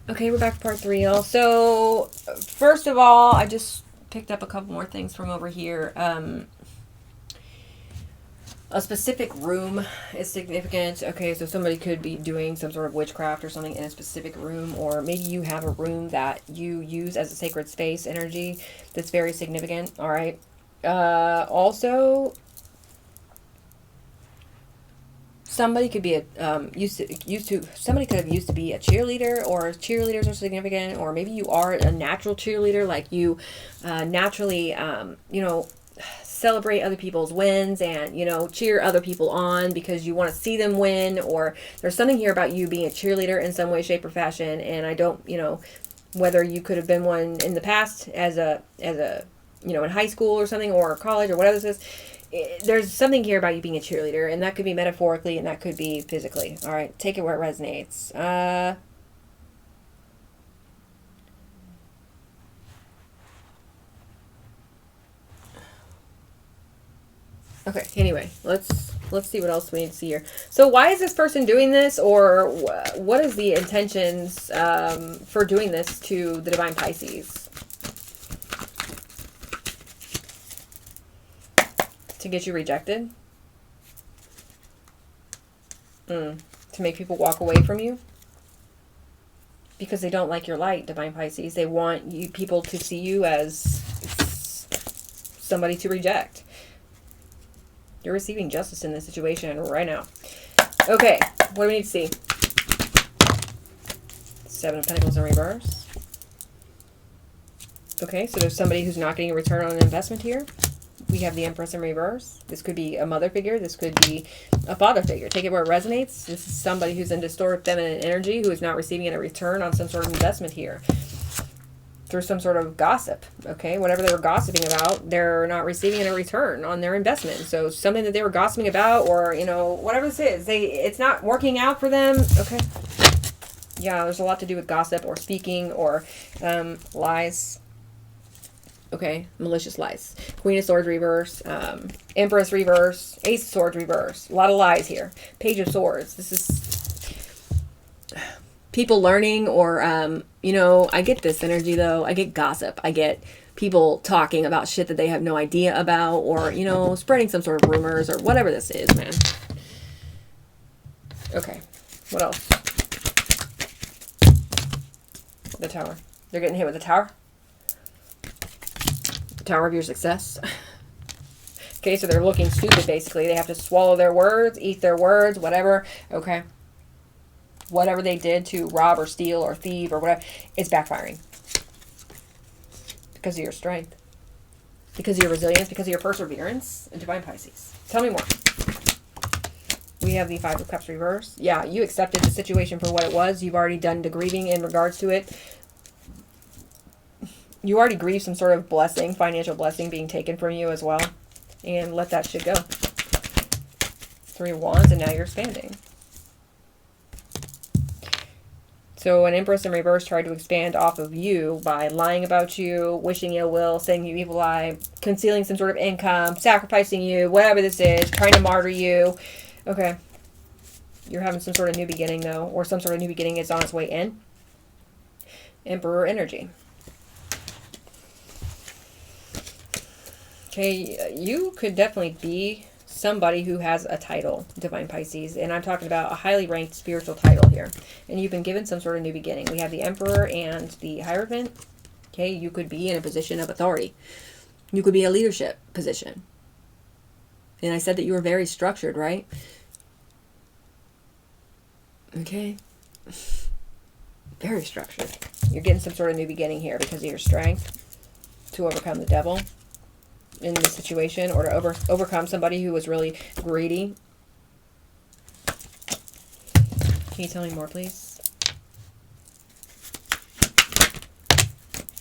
Okay, we're back to part 3, y'all. So, first of all, I just picked up a couple more things from over here. A specific room is significant. Okay, so somebody could be doing some sort of witchcraft or something in a specific room, or maybe you have a room that you use as a sacred space energy that's very significant. All right. Also, somebody could be somebody could have used to be a cheerleader, or cheerleaders are significant, or maybe you are a natural cheerleader, like you naturally celebrate other people's wins and cheer other people on because you want to see them win, or there's something here about you being a cheerleader in some way, shape, or fashion. And I don't whether you could have been one in the past as a in high school or something, or college, or whatever this is. There's something here about you being a cheerleader, and that could be metaphorically and that could be physically. All right, take it where it resonates. Okay, anyway, let's see what else we need to see here. So why is this person doing this, or what is the intentions for doing this to the Divine Pisces? To get you rejected? To make people walk away from you? Because they don't like your light, Divine Pisces. They want you people to see you as somebody to reject. You're receiving justice in this situation right now. Okay, what do we need to see? Seven of Pentacles in reverse. Okay, so there's somebody who's not getting a return on an investment here. We have the Empress in reverse. This could be a mother figure. This could be a father figure. Take it where it resonates. This is somebody who's in distorted feminine energy, who is not receiving a return on some sort of investment here through some sort of gossip. Okay, whatever they were gossiping about, they're not receiving a return on their investment. So something that they were gossiping about, or whatever this is, it's not working out for them. Okay, yeah, there's a lot to do with gossip or speaking or lies. Okay, malicious lies. Queen of Swords reverse, Empress reverse, Ace of Swords reverse. A lot of lies here. Page of Swords. This is people learning, or I get this energy though. I get gossip. I get people talking about shit that they have no idea about, or spreading some sort of rumors or whatever this is, man. Okay, what else? The Tower. They're getting hit with the Tower. The Tower of your success. Okay, so they're looking stupid, basically. They have to swallow their words, eat their words, whatever. Okay. Whatever they did to rob or steal or thieve or whatever, it's backfiring. Because of your strength. Because of your resilience. Because of your perseverance. Divine Pisces. Tell me more. We have the Five of Cups reverse. Yeah, you accepted the situation for what it was. You've already done the grieving in regards to it. You already grieved some sort of blessing, financial blessing being taken from you as well. And let that shit go. Three of Wands, and now you're expanding. So an Empress in reverse tried to expand off of you by lying about you, wishing ill will, saying you evil eye, concealing some sort of income, sacrificing you, whatever this is, trying to martyr you. Okay. You're having some sort of new beginning, though, or some sort of new beginning is on its way in. Emperor energy. Okay, you could definitely be somebody who has a title, Divine Pisces, and I'm talking about a highly ranked spiritual title here, and you've been given some sort of new beginning. We have the Emperor and the Hierophant. Okay, you could be in a position of authority. You could be a leadership position. And I said that you were very structured, right? Okay. Very structured. You're getting some sort of new beginning here because of your strength to overcome the devil in this situation, or to overcome somebody who was really greedy. Can you tell me more, please?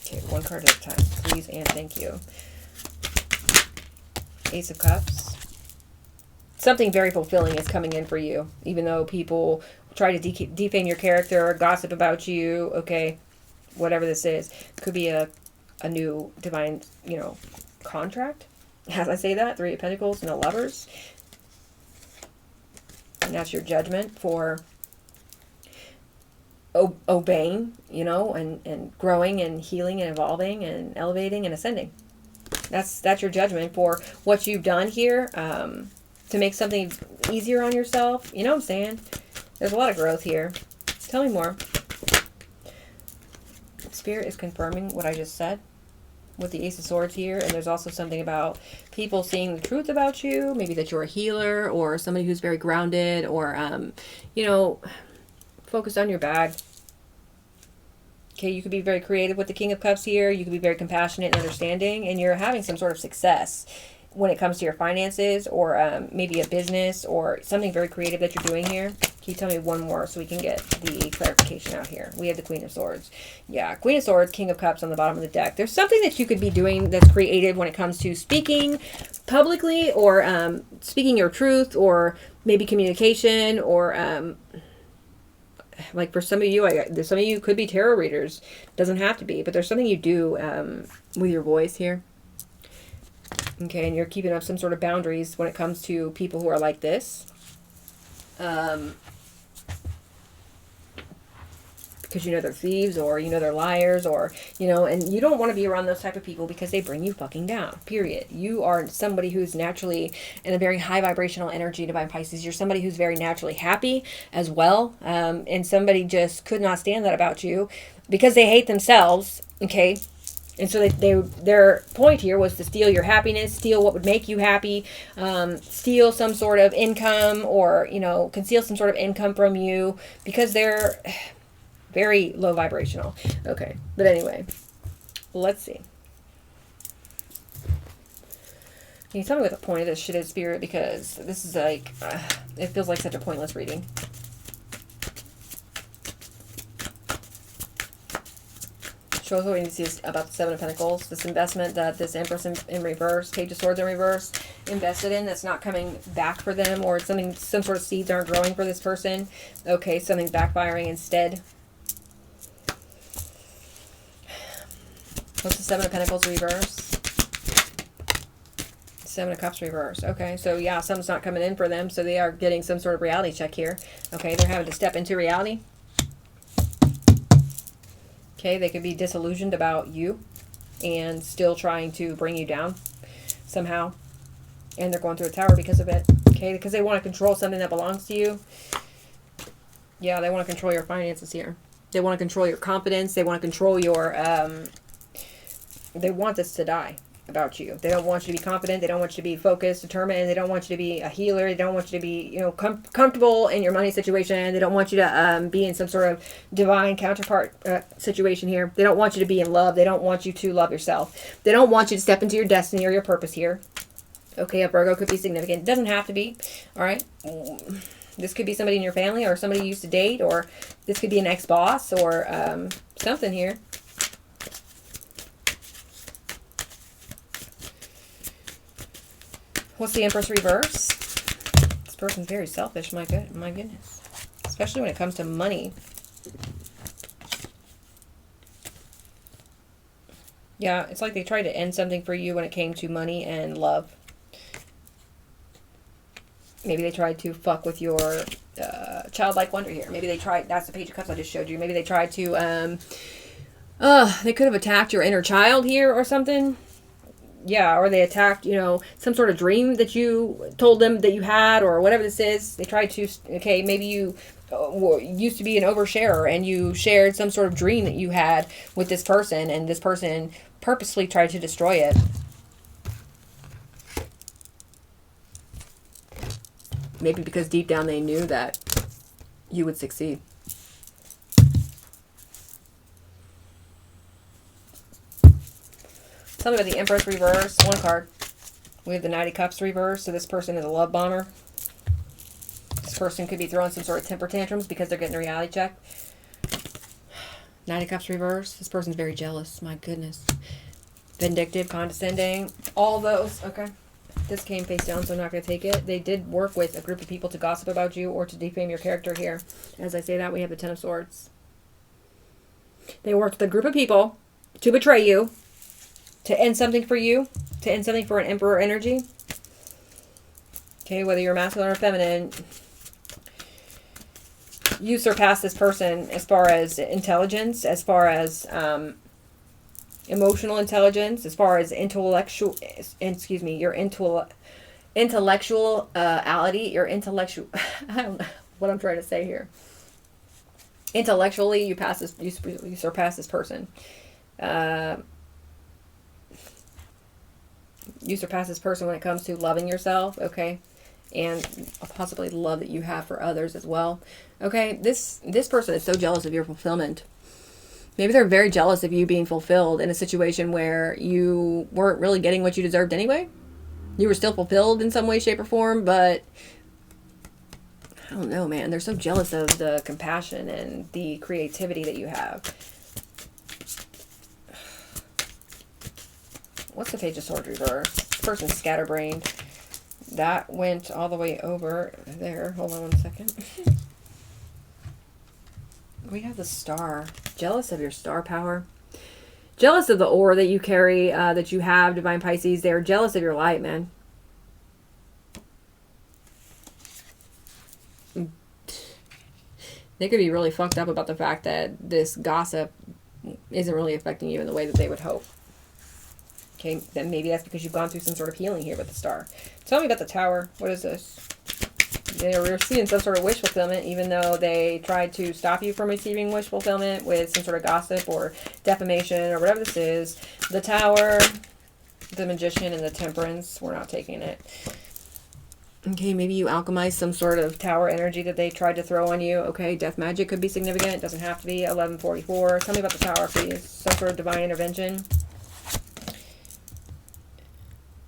Okay, one card at a time, please and thank you. Ace of Cups. Something very fulfilling is coming in for you, even though people try to defame your character, gossip about you. Okay, whatever this is, could be a new divine, contract, as I say that. Three of Pentacles, no Lovers. And that's your judgment for obeying, you know, and growing and healing and evolving and elevating and ascending. That's your judgment for what you've done here, to make something easier on yourself. You know what I'm saying? There's a lot of growth here. Tell me more. Spirit is confirming what I just said with the Ace of Swords here. And there's also something about people seeing the truth about you. Maybe that you're a healer or somebody who's very grounded or, you know, focused on your bag. Okay, you could be very creative with the King of Cups here. You could be very compassionate and understanding. And you're having some sort of success when it comes to your finances or maybe a business or something very creative that you're doing here. Can you tell me one more so we can get the clarification out here? We have the Queen of Swords. Yeah, Queen of Swords, King of Cups on the bottom of the deck. There's something that you could be doing that's creative when it comes to speaking publicly or speaking your truth or maybe communication or... like for some of you, some of you could be tarot readers. Doesn't have to be, but there's something you do with your voice here. Okay, and you're keeping up some sort of boundaries when it comes to people who are like this. Because you know they're thieves or you know they're liars or, you know, and you don't want to be around those type of people because they bring you fucking down, period. You are somebody who's naturally in a very high vibrational energy, Divine Pisces. You're somebody who's very naturally happy as well. And somebody just could not stand that about you because they hate themselves, okay? And so their point here was to steal your happiness, steal what would make you happy, steal some sort of income or, you know, conceal some sort of income from you because they're very low vibrational. Okay, but anyway, let's see. Can you tell me what the point of this shit is, Spirit? Because this is like, it feels like such a pointless reading. Show us what we need to see about the Seven of Pentacles. This investment that this Empress in reverse, Page of Swords in reverse, invested in that's not coming back for them, or something, some sort of seeds aren't growing for this person. Okay, something's backfiring instead. What's the Seven of Pentacles reverse? Seven of Cups reverse. Okay, so yeah, something's not coming in for them, so they are getting some sort of reality check here. Okay, they're having to step into reality. Okay, they could be disillusioned about you and still trying to bring you down somehow. And they're going through a tower because of it. Okay, because they want to control something that belongs to you. Yeah, they want to control your finances here. They want to control your confidence. They want to control your... they want this to die about you. They don't want you to be confident. They don't want you to be focused, determined. They don't want you to be a healer. They don't want you to be, you know, comfortable in your money situation. They don't want you to be in some sort of divine counterpart situation here. They don't want you to be in love. They don't want you to love yourself. They don't want you to step into your destiny or your purpose here. Okay, a Virgo could be significant. It doesn't have to be. All right. This could be somebody in your family or somebody you used to date, or this could be an ex-boss or something here. What's the Empress reverse? This person's very selfish, my goodness. Especially when it comes to money. Yeah, it's like they tried to end something for you when it came to money and love. Maybe they tried to fuck with your childlike wonder here. Maybe they tried, that's the Page of Cups I just showed you. Maybe they tried to, they could have attacked your inner child here or something. Yeah, or they attacked, you know, some sort of dream that you told them that you had or whatever this is. They tried to, okay, maybe you used to be an oversharer and you shared some sort of dream that you had with this person and this person purposely tried to destroy it. Maybe because deep down they knew that you would succeed. Tell me about the Empress reverse. One card. We have the Knight of Cups reverse. So this person is a love bomber. This person could be throwing some sort of temper tantrums because they're getting a reality check. Knight of Cups reverse. This person's very jealous. My goodness. Vindictive, condescending. All those. Okay. This came face down, so I'm not going to take it. They did work with a group of people to gossip about you or to defame your character here. As I say that, we have the Ten of Swords. They worked with a group of people to betray you. To end something for you. To end something for an Emperor energy. Okay, whether you're masculine or feminine. you surpass this person as far as intelligence, as far as emotional intelligence, as far as intellectual, excuse me, your intellectuality, your intellectual, I don't know what I'm trying to say here. Intellectually, you surpass this person. You surpass this person when it comes to loving yourself, okay? And possibly the love that you have for others as well. Okay, this person is so jealous of your fulfillment. Maybe they're very jealous of you being fulfilled in a situation where you weren't really getting what you deserved anyway. You were still fulfilled in some way, shape, or form, but I don't know, man. They're so jealous of the compassion and the creativity that you have. What's the Page of Swords reverse? This person's scatterbrained. That went all the way over there. Hold on one second. We have the Star. Jealous of your star power. Jealous of the aura that you carry, that you have, Divine Pisces. They're jealous of your light, man. They could be really fucked up about the fact that this gossip isn't really affecting you in the way that they would hope. Okay, then maybe that's because you've gone through some sort of healing here with the Star. Tell me about the Tower. What is this? We're seeing some sort of wish fulfillment, even though they tried to stop you from receiving wish fulfillment with some sort of gossip or defamation or whatever this is. The Tower, the Magician, and the Temperance. We're not taking it. Okay, maybe you alchemize some sort of Tower energy that they tried to throw on you. Okay, death magic could be significant. It doesn't have to be. 1144. Tell me about the Tower, please. Some sort of divine intervention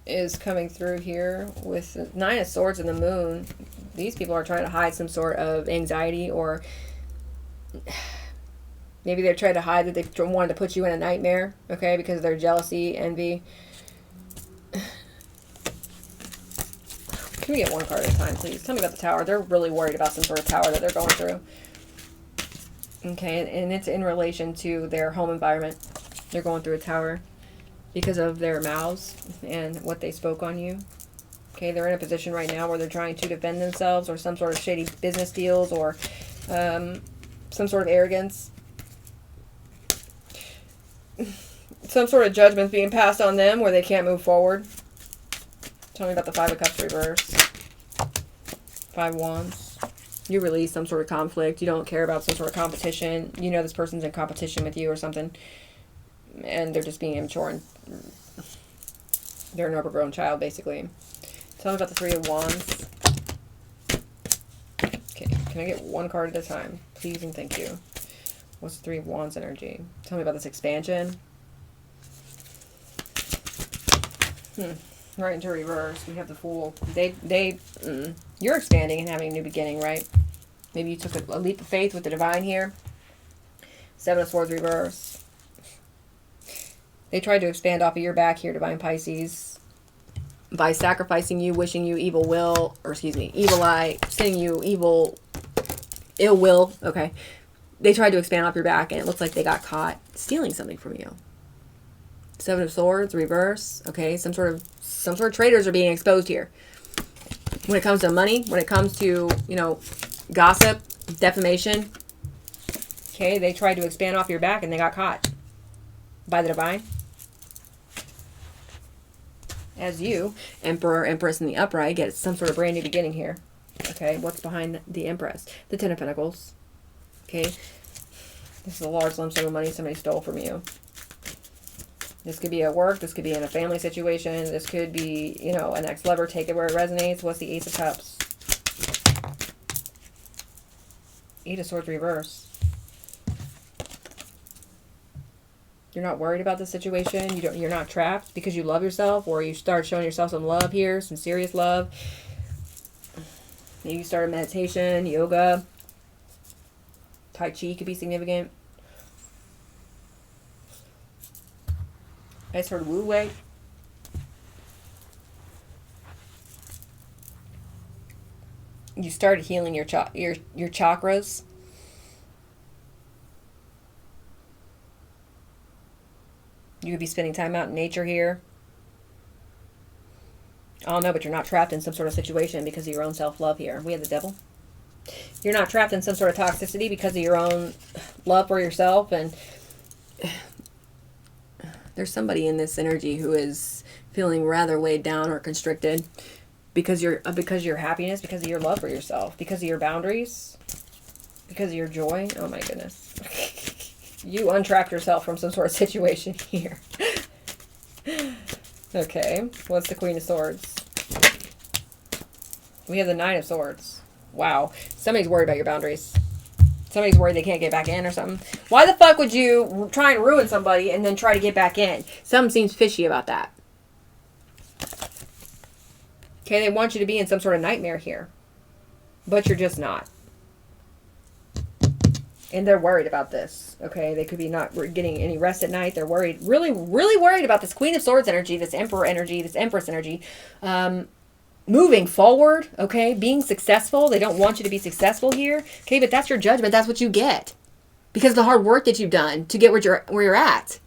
is coming through here with 9 of Swords and the Moon. These people are trying to hide some sort of anxiety, or maybe they're trying to hide that they wanted to put you in a nightmare, okay, because of their jealousy, envy. Can we get one card at a time, please? Tell me about the Tower. They're really worried about some sort of power that they're going through. Okay, and it's in relation to their home environment. They're going through a Tower because of their mouths and what they spoke on you. Okay, they're in a position right now where they're trying to defend themselves, or some sort of shady business deals, or some sort of arrogance. Some sort of judgment being passed on them where they can't move forward. Tell me about the 5 of Cups reverse. 5 Wands. You release some sort of conflict. You don't care about some sort of competition. You know this person's in competition with you or something. And they're just being immature. And they're an overgrown child, basically. Tell me about the 3 of Wands. Okay, can I get one card at a time? Please and thank you. What's the 3 of Wands energy? Tell me about this expansion. Right into reverse. We have the Fool. You're expanding and having a new beginning, right? Maybe you took a leap of faith with the Divine here. 7 of Swords reverse. They tried to expand off of your back here, Divine Pisces, by sacrificing you, wishing you evil will, or excuse me, evil eye, sending you ill will. Okay. They tried to expand off your back, and it looks like they got caught stealing something from you. 7 of Swords reverse. Okay, some sort of traitors are being exposed here. When it comes to money, when it comes to, gossip, defamation. Okay, they tried to expand off your back and they got caught by the Divine. As you, Emperor, Empress, and the Upright, get some sort of brand new beginning here. Okay, what's behind the Empress? The 10 of Pentacles. Okay, this is a large lump sum of money somebody stole from you. This could be at work. This could be in a family situation. This could be, an ex-lover. Take it where it resonates. What's the Ace of Cups? 8 of Swords reverse. You're not worried about the situation. You're not trapped because you love yourself, or you start showing yourself some love here, some serious love. Maybe you started meditation, yoga. Tai Chi could be significant. I just heard Wu Wei. You started healing your chakras. You could be spending time out in nature here. I don't know, but you're not trapped in some sort of situation because of your own self-love here. We have the Devil. You're not trapped in some sort of toxicity because of your own love for yourself. And there's somebody in this energy who is feeling rather weighed down or constricted because of your happiness, because of your love for yourself, because of your boundaries, because of your joy. Oh my goodness. You untrapped yourself from some sort of situation here. Okay, what's the Queen of Swords? We have the Nine of Swords. Wow. Somebody's worried about your boundaries. Somebody's worried they can't get back in or something. Why the fuck would you try and ruin somebody and then try to get back in? Something seems fishy about that. Okay, they want you to be in some sort of nightmare here. But you're just not. And they're worried about this. Okay, they could be not getting any rest at night. They're worried, really, really worried about this Queen of Swords energy, this Emperor energy, this Empress energy. Moving forward, okay, being successful. They don't want you to be successful here. Okay, but that's your judgment. That's what you get. Because of the hard work that you've done to get where you're at.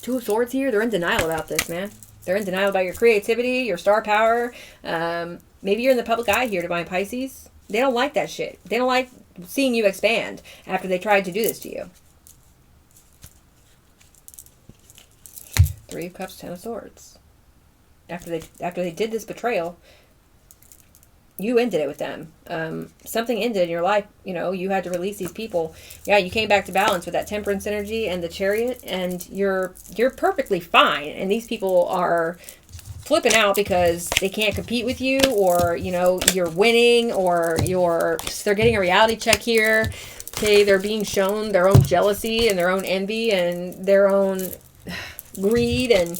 Two of Swords here, they're in denial about this, man. They're in denial about your creativity, your star power. Maybe you're in the public eye here, Divine Pisces. They don't like that shit. They don't like seeing you expand after they tried to do this to you. Three of Cups, Ten of Swords. After they did this betrayal, you ended it with them. Something ended in your life. You know, you had to release these people. Yeah, you came back to balance with that Temperance energy and the Chariot, and you're perfectly fine. And these people are flipping out because they can't compete with you, or you know you're winning, or they're getting a reality check here. Okay, they're being shown their own jealousy and their own envy and their own greed, and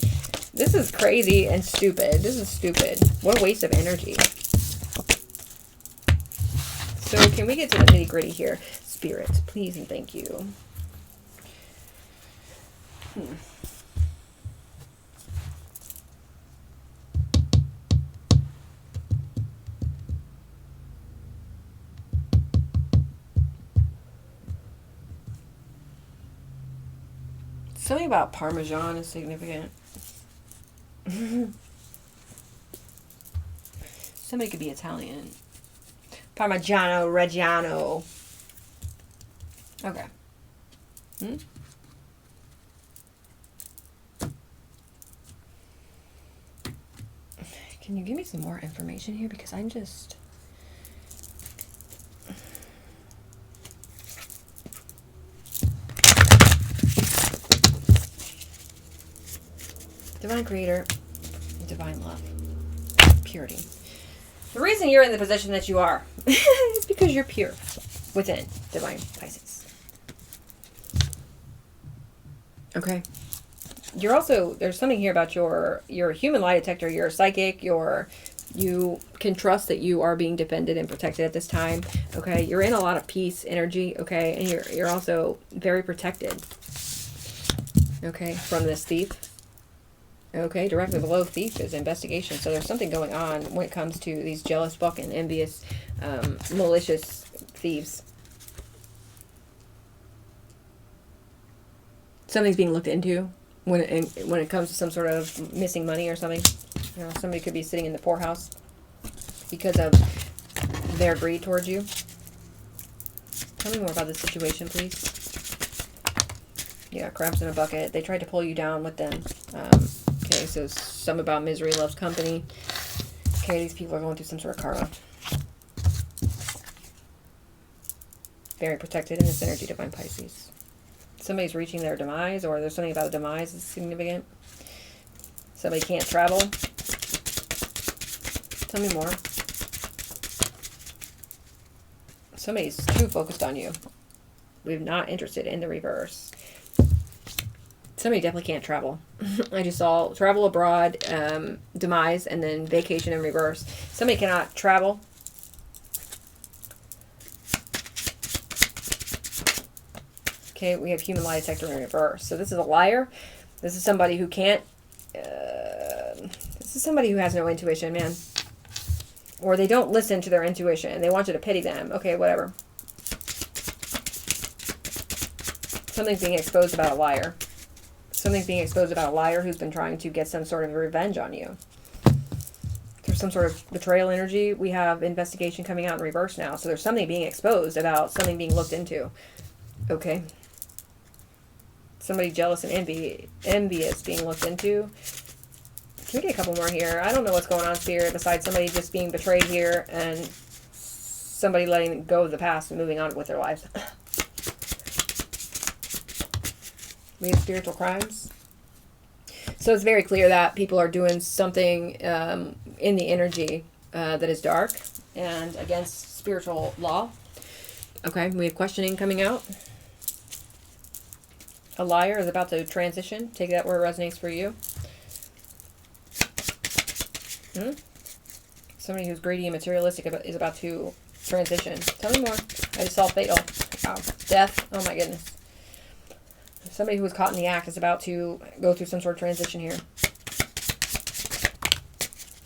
this is crazy and stupid. This is stupid. What a waste of energy. So can we get to the nitty gritty here? Spirit, please and thank you. Something about Parmesan is significant. Somebody could be Italian. Parmigiano Reggiano. Okay. Can you give me some more information here? Because I'm just... Divine Creator, Divine Love, Purity. The reason you're in the position that you are is because you're pure within, Divine Pisces. Okay. You're also, there's something here about your human lie detector, you're a psychic, you can trust that you are being defended and protected at this time. Okay. You're in a lot of peace energy. Okay. And you're also very protected. Okay. From this thief. Okay, directly below thief is investigation. So there's something going on when it comes to these jealous, fucking envious, malicious thieves. Something's being looked into when it comes to some sort of missing money or something. You know, somebody could be sitting in the poorhouse because of their greed towards you. Tell me more about this situation, please. Yeah, crabs in a bucket. They tried to pull you down with them. Okay, so some about misery loves company. Okay, these people are going through some sort of karma. Very protected in this energy, Divine Pisces. Somebody's reaching their demise, or there's something about the demise that's significant. Somebody can't travel. Tell me more. Somebody's too focused on you. We're not interested in the reverse. Somebody definitely can't travel. I just saw travel abroad, demise, and then vacation in reverse. Somebody cannot travel. Okay, we have human lie detector in reverse. So this is a liar. This is somebody who can't... this is somebody who has no intuition, man. Or they don't listen to their intuition, and they want you to pity them. Okay, whatever. Something's being exposed about a liar. Something's being exposed about a liar who's been trying to get some sort of revenge on you. There's some sort of betrayal energy. We have investigation coming out in reverse now. So there's something being exposed about something being looked into. Okay. Somebody jealous and envious being looked into. Can we get a couple more here? I don't know what's going on, Spirit, besides somebody just being betrayed here and somebody letting go of the past and moving on with their lives. We have spiritual crimes. So it's very clear that people are doing something in the energy that is dark and against spiritual law. Okay, we have questioning coming out. A liar is about to transition. Take that where it resonates for you. Somebody who's greedy and materialistic is about to transition. Tell me more. I just saw fatal. Wow. Death. Oh my goodness. Somebody who was caught in the act is about to go through some sort of transition here.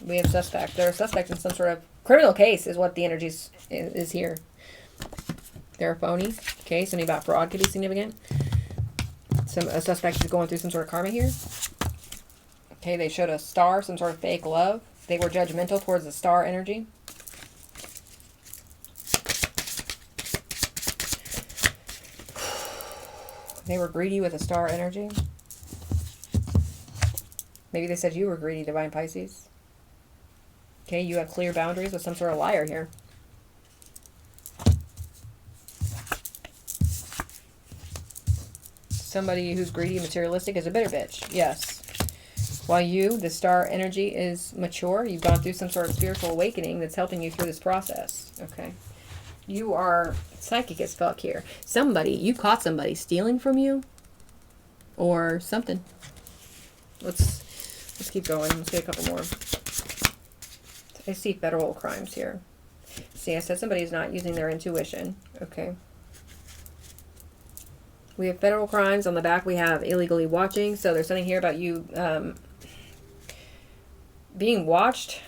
We have suspect. They're a suspect in some sort of criminal case is what the energy is here. They're a phony. Okay, something about fraud could be significant. A suspect is going through some sort of karma here. Okay, they showed a star, some sort of fake love. They were judgmental towards the star energy. They were greedy with a star energy. Maybe they said you were greedy, Divine Pisces. Okay, you have clear boundaries with some sort of liar here. Somebody who's greedy and materialistic is a bitter bitch. Yes. While you, the star energy, is mature, you've gone through some sort of spiritual awakening that's helping you through this process. Okay. You are psychic as fuck here. You caught somebody stealing from you or something. Let's keep going. Let's get a couple more. I see federal crimes here. See, I said somebody's not using their intuition. Okay. We have federal crimes. On the back, we have illegally watching. So there's something here about you being watched.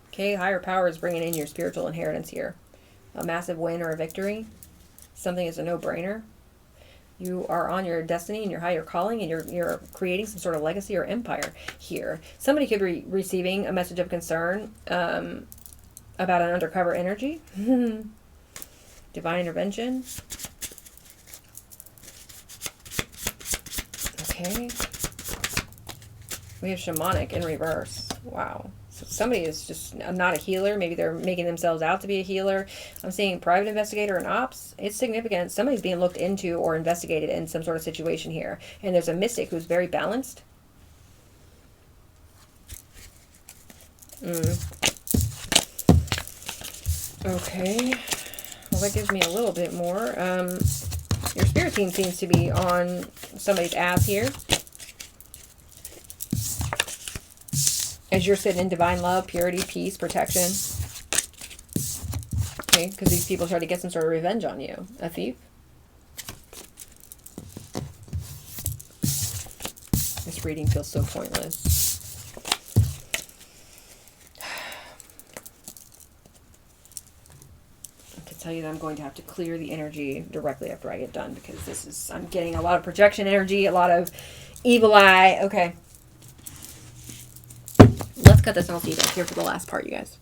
Okay, higher power is bringing in your spiritual inheritance here. A massive win or a victory. Something is a no-brainer. You are on your destiny and your higher calling, and you're creating some sort of legacy or empire here. Somebody could be receiving a message of concern about an undercover energy. Divine intervention. Okay. We have shamanic in reverse. Wow. So somebody is just not a healer. Maybe they're making themselves out to be a healer. I'm seeing private investigator and ops. It's significant. Somebody's being looked into or investigated in some sort of situation here. And there's a mystic who's very balanced. Okay. Well, that gives me a little bit more. Your spirit team seems to be on somebody's ass here. As you're sitting in divine love, purity, peace, protection. Okay, because these people try to get some sort of revenge on you. A thief. This reading feels so pointless. I can tell you that I'm going to have to clear the energy directly after I get done, because I'm getting a lot of projection energy, a lot of evil eye. Okay. Let's cut this and I'll see you back here for the last part, you guys.